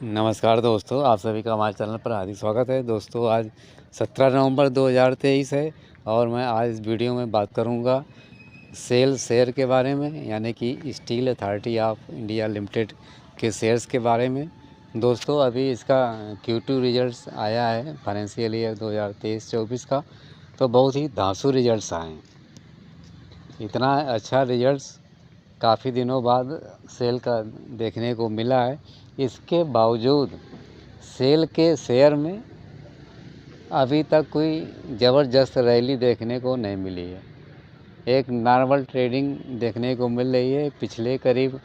नमस्कार दोस्तों, आप सभी का हमारे चैनल पर हार्दिक स्वागत है। दोस्तों आज 17 नवंबर 2023 है और मैं आज इस वीडियो में बात करूंगा सेल शेयर के बारे में, यानी कि steel Authority of India limited के शेयर्स के बारे में। दोस्तों अभी इसका Q2 रिजल्ट्स आया है फाइनेंशियल ईयर 2023-24 का, तो बहुत ही धांसू रिजल्ट्स आए हैं। इतना अच्छा रिजल्ट्स काफ़ी दिनों बाद सेल का देखने को मिला है। इसके बावजूद सेल के शेयर में अभी तक कोई ज़बरदस्त रैली देखने को नहीं मिली है। एक नॉर्मल ट्रेडिंग देखने को मिल रही है। पिछले करीब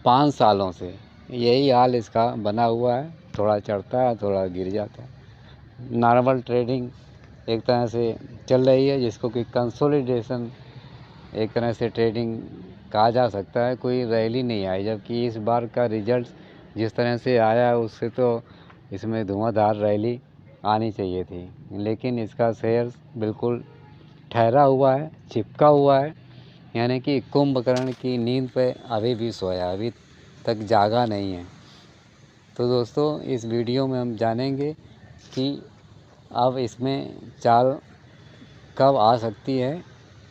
5 सालों से यही हाल इसका बना हुआ है, थोड़ा चढ़ता है थोड़ा गिर जाता है। नॉर्मल ट्रेडिंग एक तरह से चल रही है, जिसको कि कंसोलिडेशन एक तरह से ट्रेडिंग कहा जा सकता है। कोई रैली नहीं आई, जबकि इस बार का रिजल्ट जिस तरह से आया है उससे तो इसमें धुआंधार रैली आनी चाहिए थी, लेकिन इसका शेयर बिल्कुल ठहरा हुआ है, चिपका हुआ है, यानी कि कुंभकर्ण की नींद पे अभी भी सोया, अभी तक जागा नहीं है। तो दोस्तों इस वीडियो में हम जानेंगे कि अब इसमें चाल कब आ सकती है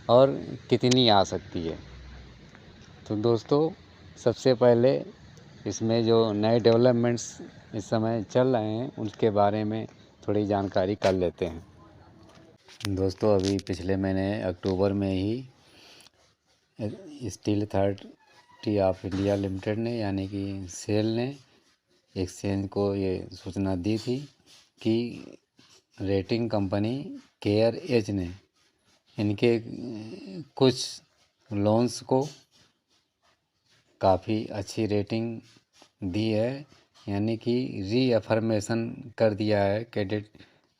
और कितनी आ सकती है। तो दोस्तों सबसे पहले इसमें जो नए डेवलपमेंट्स इस समय चल रहे हैं उनके बारे में थोड़ी जानकारी कर लेते हैं। दोस्तों अभी पिछले महीने अक्टूबर में ही Steel Authority of India Limited ने, यानी कि सेल ने एक्सचेंज को ये सूचना दी थी कि रेटिंग कंपनी केयर एज ने इनके कुछ लोन्स को काफ़ी अच्छी रेटिंग दी है, यानी कि रीअफर्मेशन कर दिया है क्रेडिट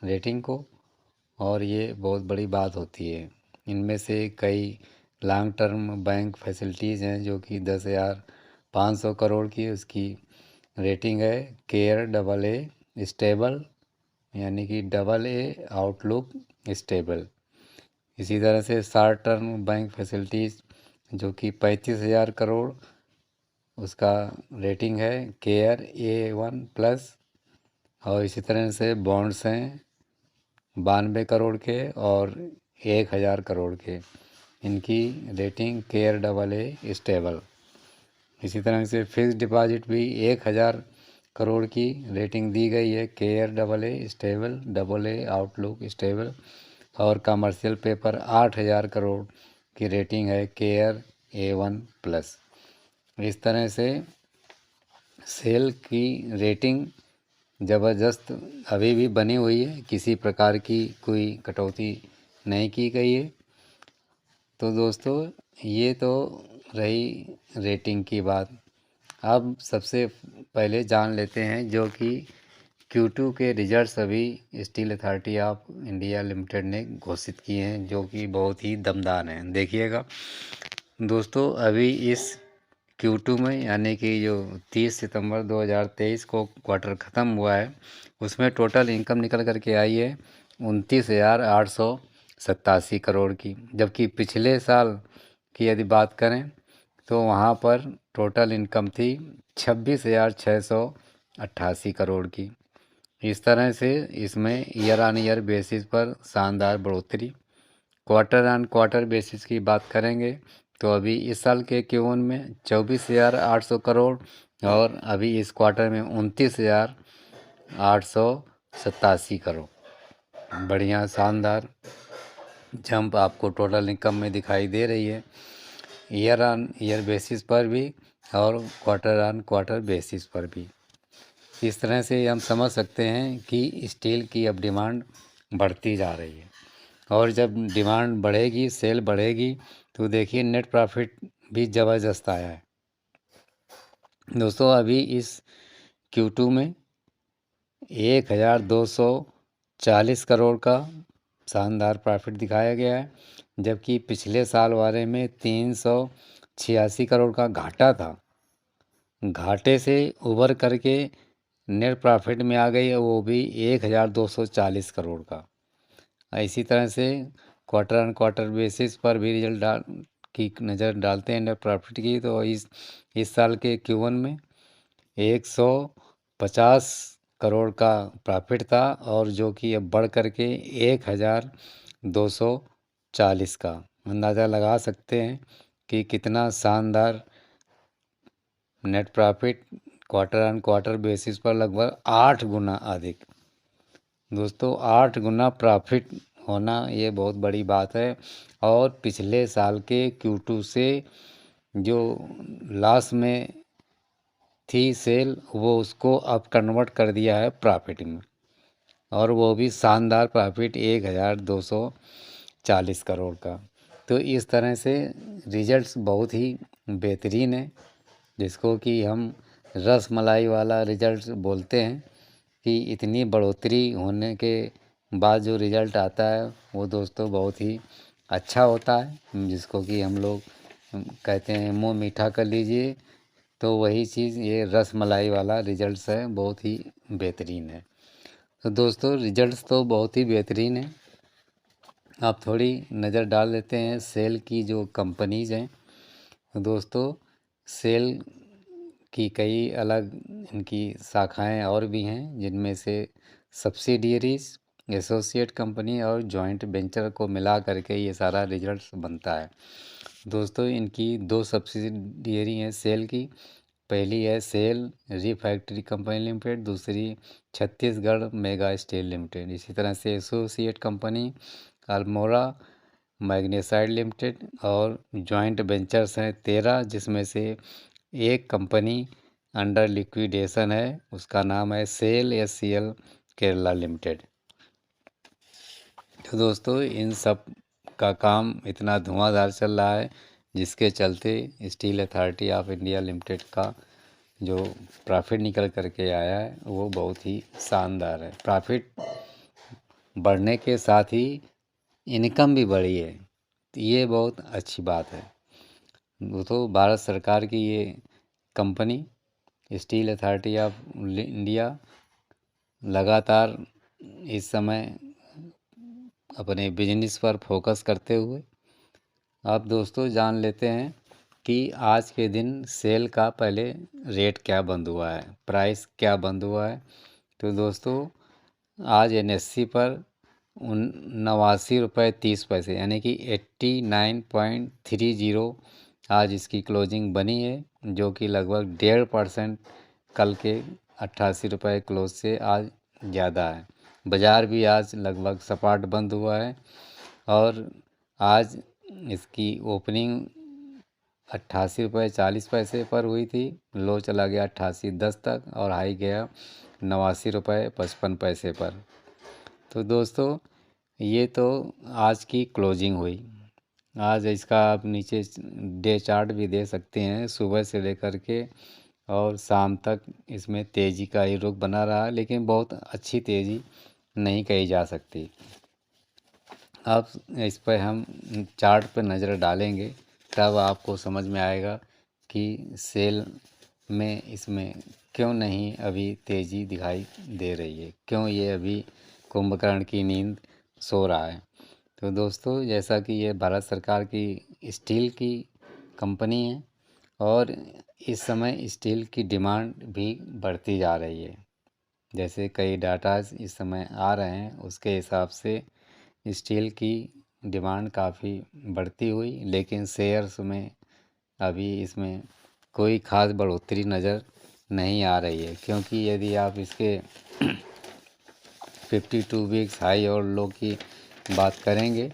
रेटिंग को, और ये बहुत बड़ी बात होती है। इनमें से कई लॉन्ग टर्म बैंक फैसिलिटीज़ हैं जो कि 10,500 करोड़ की उसकी रेटिंग है। केयर AA स्टेबल, यानी कि AA आउटलुक स्टेबल। इसी तरह से शॉर्ट टर्म बैंक फैसिलिटीज़ जो कि 35,000 करोड़ उसका रेटिंग है, केयर A1+। और इसी तरह से बॉन्ड्स हैं 92 करोड़ के और 1,000 करोड़ के, इनकी रेटिंग केयर AA स्टेबल। इसी तरह से फिक्स डिपॉजिट भी 1,000 करोड़ की रेटिंग दी गई है, care AA stable, AA outlook stable. और कमर्शियल पेपर 8,000 करोड़ की रेटिंग है, केयर A1+। इस तरह से सेल की रेटिंग ज़बरदस्त अभी भी बनी हुई है, किसी प्रकार की कोई कटौती नहीं की गई है। तो दोस्तों ये तो रही रेटिंग की बात। अब सबसे पहले जान लेते हैं जो कि Q2 के रिजल्ट्स अभी steel Authority of India Limited ने घोषित किए हैं, जो कि बहुत ही दमदार हैं। देखिएगा दोस्तों, अभी इस Q2 में, यानी कि जो 30 सितंबर 2023 को क्वार्टर ख़त्म हुआ है, उसमें टोटल इनकम निकल कर के आई है 29,887 करोड़ की। जबकि पिछले साल की यदि बात करें तो वहाँ पर टोटल इनकम थी 26,688 करोड़ की। इस तरह से इसमें ईयर ऑन ईयर बेसिस पर शानदार बढ़ोतरी। क्वार्टर ऑन क्वार्टर बेसिस की बात करेंगे तो अभी इस साल के Q1 में 24,800 करोड़ और अभी इस क्वार्टर में 29,887 करोड़। बढ़िया शानदार जंप आपको टोटल इनकम में दिखाई दे रही है, ईयर ऑन ईयर बेसिस पर भी और क्वार्टर ऑन क्वार्टर बेसिस पर भी। इस तरह से हम समझ सकते हैं कि स्टील की अब डिमांड बढ़ती जा रही है, और जब डिमांड बढ़ेगी, सेल बढ़ेगी, तो देखिए नेट प्रॉफिट भी ज़बरदस्त आया है। दोस्तों अभी इस Q2 में 1,240 करोड़ का शानदार प्रॉफिट दिखाया गया है, जबकि पिछले साल वाले में 386 करोड़ का घाटा था। घाटे से उभर करके नेट प्रॉफिट में आ गई है, वो भी 1,240 करोड़ का। इसी तरह से क्वार्टर ऑन क्वार्टर बेसिस पर भी रिजल्ट की नज़र डालते हैं नेट प्रॉफिट की, तो इस साल के Q1 में 50 करोड़ का प्रॉफिट था और जो कि अब बढ़ करके 1240 का। अंदाज़ा लगा सकते हैं कि कितना शानदार net profit quarter on quarter basis पर लगभग 8 गुना अधिक। दोस्तों 8 गुना प्रॉफिट होना ये बहुत बड़ी बात है। और पिछले साल के Q2 से जो लॉस में थी सेल, वो उसको अब कन्वर्ट कर दिया है प्रॉफिट में, और वो भी शानदार प्रॉफिट 1240 करोड़ का। तो इस तरह से रिजल्ट्स बहुत ही बेहतरीन है, जिसको कि हम रस मलाई वाला रिजल्ट बोलते हैं कि इतनी बढ़ोतरी होने के बाद जो रिज़ल्ट आता है वो दोस्तों बहुत ही अच्छा होता है, जिसको कि हम लोग कहते हैं मुंह मीठा कर लीजिए। तो वही चीज़ ये रस मलाई वाला रिजल्ट्स है, बहुत ही बेहतरीन है। तो दोस्तों रिजल्ट्स तो बहुत ही बेहतरीन है। आप थोड़ी नज़र डाल देते हैं सेल की जो कंपनीज़ हैं। तो दोस्तों सेल की कई अलग इनकी शाखाएं और भी हैं, जिनमें से सब्सिडियरीज, एसोसिएट कंपनी और जॉइंट वेंचर को मिला करके ये सारा रिजल्ट बनता है। दोस्तों इनकी 2 सब्सिडियरी हैं सेल की। पहली है सेल रिफैक्ट्री कंपनी लिमिटेड, दूसरी छत्तीसगढ़ मेगा स्टील लिमिटेड। इसी तरह से एसोसिएट कंपनी अल्मोड़ा मैग्नेसाइड लिमिटेड, और जॉइंट वेंचर्स हैं 13, जिसमें से एक कंपनी अंडर लिक्विडेशन है, उसका नाम है सेल SCL केरला लिमिटेड। तो दोस्तों इन सब का काम इतना धुआंधार चल रहा है, जिसके चलते steel Authority of India limited का जो प्रॉफिट निकल करके आया है वो बहुत ही शानदार है। प्रॉफिट बढ़ने के साथ ही इनकम भी बढ़ी है, तो ये बहुत अच्छी बात है। वो तो भारत सरकार की ये company steel Authority of India लगातार इस समय अपने बिजनेस पर फोकस करते हुए, अब दोस्तों जान लेते हैं कि आज के दिन सेल का पहले रेट क्या बंद हुआ है, प्राइस क्या बंद हुआ है। तो दोस्तों आज NSE पर 89 रुपये 30 पैसे यानी कि 89.30 आज इसकी क्लोजिंग बनी है, जो कि लगभग 1.5% कल के 88 रुपये क्लोज से आज ज़्यादा है। बाज़ार भी आज लगभग सपाट बंद हुआ है, और आज इसकी ओपनिंग 88 रुपये 40 पैसे पर हुई थी। लो चला गया 88.10 तक, और हाई गया 89 रुपये 55 पैसे पर। तो दोस्तों ये तो आज की क्लोजिंग हुई। आज इसका आप नीचे डे चार्ट भी दे सकते हैं, सुबह से लेकर के और शाम तक इसमें तेज़ी का ही रुख बना रहा, लेकिन बहुत अच्छी तेज़ी नहीं कही जा सकती। अब इस पर हम चार्ट पर नज़र डालेंगे, तब आपको समझ में आएगा कि सेल में इसमें क्यों नहीं अभी तेज़ी दिखाई दे रही है, क्यों ये अभी कुंभकर्ण की नींद सो रहा है। तो दोस्तों जैसा कि ये भारत सरकार की स्टील की कंपनी है, और इस समय स्टील की डिमांड भी बढ़ती जा रही है। जैसे कई डाटाज इस समय आ रहे हैं, उसके हिसाब से स्टील की डिमांड काफ़ी बढ़ती हुई, लेकिन शेयर्स में अभी इसमें कोई ख़ास बढ़ोतरी नज़र नहीं आ रही है। क्योंकि यदि आप इसके 52 वीक्स हाई और लो की बात करेंगे,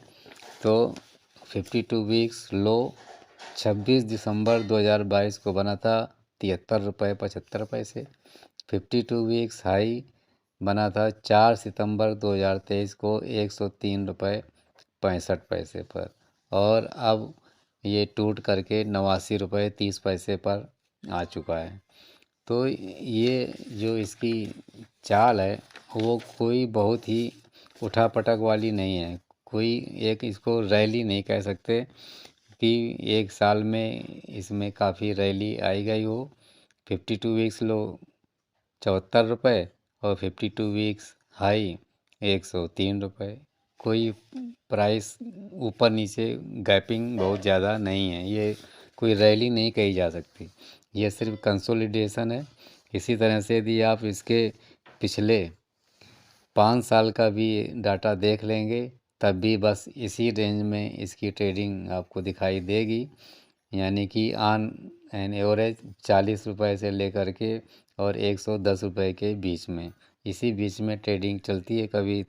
तो 52 वीक्स लो 26 दिसंबर 2022 को बना था 73 रुपये 75 पैसे। 52 वीक्स हाई बना था 4 सितंबर 2023 को 103 रुपये 65 पैसे पर, और अब ये टूट करके 89 रुपये 30 पैसे पर आ चुका है। तो ये जो इसकी चाल है वो कोई बहुत ही उठापटक वाली नहीं है, कोई एक इसको रैली नहीं कह सकते कि एक साल में इसमें काफ़ी रैली आई गई हो। 52 वीक्स लो 74 रुपये और 52 वीक्स हाई 103 रुपये। कोई प्राइस ऊपर नीचे गैपिंग बहुत ज़्यादा नहीं है, ये कोई रैली नहीं कही जा सकती। ये सिर्फ कंसोलिडेशन है, इसी तरह से यदि आप इसके पिछले 5 साल का भी डाटा देख लेंगे तब भी बस इसी रेंज में इसकी ट्रेडिंग आपको दिखाई देगी, यानी कि ऑन एन एवरेज 40 रुपए से लेकर के और 110 रुपए के बीच में, इसी बीच में ट्रेडिंग चलती है। कभी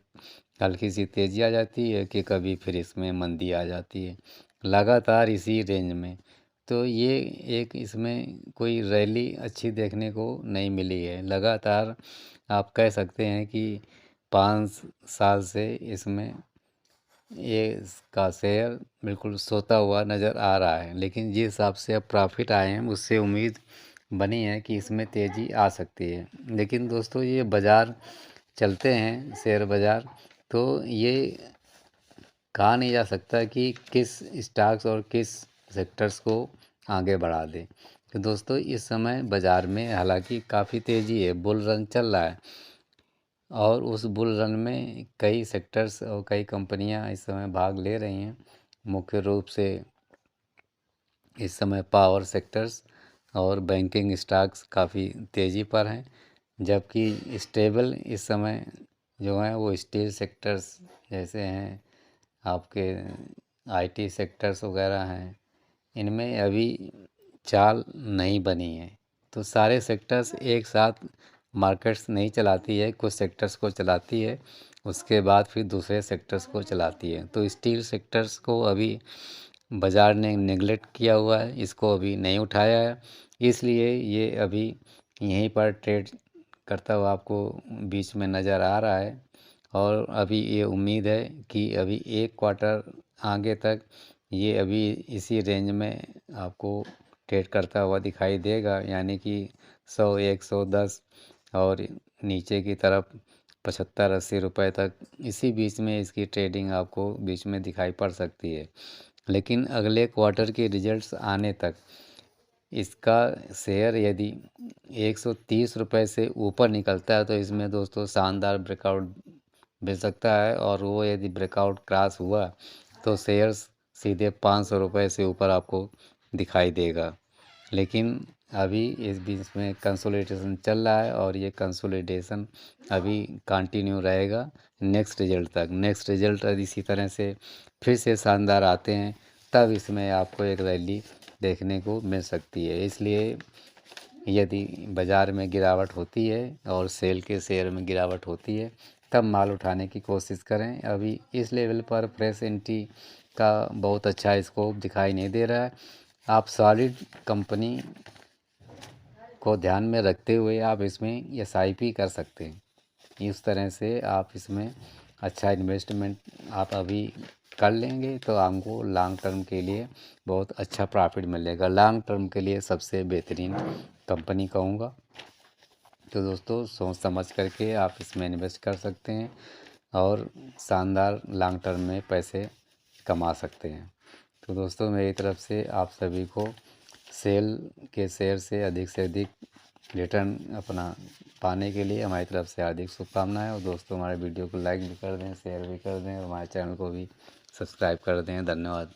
हल्की सी तेज़ी आ जाती है कि कभी फिर इसमें मंदी आ जाती है, लगातार इसी रेंज में। तो ये एक इसमें कोई रैली अच्छी देखने को नहीं मिली है। लगातार आप कह सकते हैं कि 5 साल से इसमें ये इसका शेयर बिल्कुल सोता हुआ नज़र आ रहा है, लेकिन जिस हिसाब से अब प्रॉफिट आए हैं उससे उम्मीद बनी है कि इसमें तेज़ी आ सकती है। लेकिन दोस्तों ये बाज़ार चलते हैं शेयर बाज़ार, तो ये कहा नहीं जा सकता कि किस स्टॉक्स और किस सेक्टर्स को आगे बढ़ा दे। तो दोस्तों इस समय बाज़ार में हालांकि काफ़ी तेज़ी है, बुल रन चल रहा है और उस बुल रन में कई सेक्टर्स और कई कंपनियां इस समय भाग ले रही हैं। मुख्य रूप से इस समय पावर सेक्टर्स और बैंकिंग स्टॉक्स काफ़ी तेज़ी पर हैं, जबकि स्टेबल इस समय जो हैं वो स्टील सेक्टर्स जैसे हैं, आपके आईटी सेक्टर्स वगैरह हैं, इनमें अभी चाल नहीं बनी है। तो सारे सेक्टर्स एक साथ मार्केट्स नहीं चलाती है, कुछ सेक्टर्स को चलाती है, उसके बाद फिर दूसरे सेक्टर्स को चलाती है। तो स्टील सेक्टर्स को अभी बाज़ार ने नेगलेक्ट किया हुआ है, इसको अभी नहीं उठाया है, इसलिए ये अभी यहीं पर ट्रेड करता हुआ आपको बीच में नज़र आ रहा है। और अभी ये उम्मीद है कि अभी एक क्वार्टर आगे तक ये अभी इसी रेंज में आपको ट्रेड करता हुआ दिखाई देगा, यानी कि 100 110 और नीचे की तरफ 75-80 रुपए तक, इसी बीच में इसकी ट्रेडिंग आपको बीच में दिखाई पड़ सकती है। लेकिन अगले क्वार्टर के रिजल्ट्स आने तक इसका शेयर यदि 130 रुपए से ऊपर निकलता है तो इसमें दोस्तों शानदार ब्रेकआउट मिल सकता है, और वो यदि ब्रेकआउट क्रॉस हुआ तो शेयर्स सीधे 500 रुपए से ऊपर आपको दिखाई देगा। लेकिन अभी इस बीच में कंसोलिडेशन चल रहा है और ये कंसोलिडेशन अभी कंटिन्यू रहेगा नेक्स्ट रिजल्ट तक। नेक्स्ट रिजल्ट यदि इसी तरह से फिर से शानदार आते हैं तब इसमें आपको एक रैली देखने को मिल सकती है। इसलिए यदि बाज़ार में गिरावट होती है और सेल के शेयर में गिरावट होती है तब माल उठाने की कोशिश करें। अभी इस लेवल पर फ्रेश एंट्री का बहुत अच्छा स्कोप दिखाई नहीं दे रहा है। आप सॉलिड कंपनी को ध्यान में रखते हुए आप इसमें एसआईपी कर सकते हैं। इस तरह से आप इसमें अच्छा इन्वेस्टमेंट आप अभी कर लेंगे तो आपको लॉन्ग टर्म के लिए बहुत अच्छा प्रॉफिट मिलेगा। लॉन्ग टर्म के लिए सबसे बेहतरीन कंपनी कहूँगा। तो दोस्तों सोच समझ करके आप इसमें इन्वेस्ट कर सकते हैं और शानदार लॉन्ग टर्म में पैसे कमा सकते हैं। तो दोस्तों मेरी तरफ से आप सभी को सेल के शेयर से अधिक रिटर्न अपना पाने के लिए हमारी तरफ से हार्दिक शुभकामनाएं। और दोस्तों हमारे वीडियो को लाइक भी कर दें, शेयर भी कर दें और हमारे चैनल को भी सब्सक्राइब कर दें। धन्यवाद।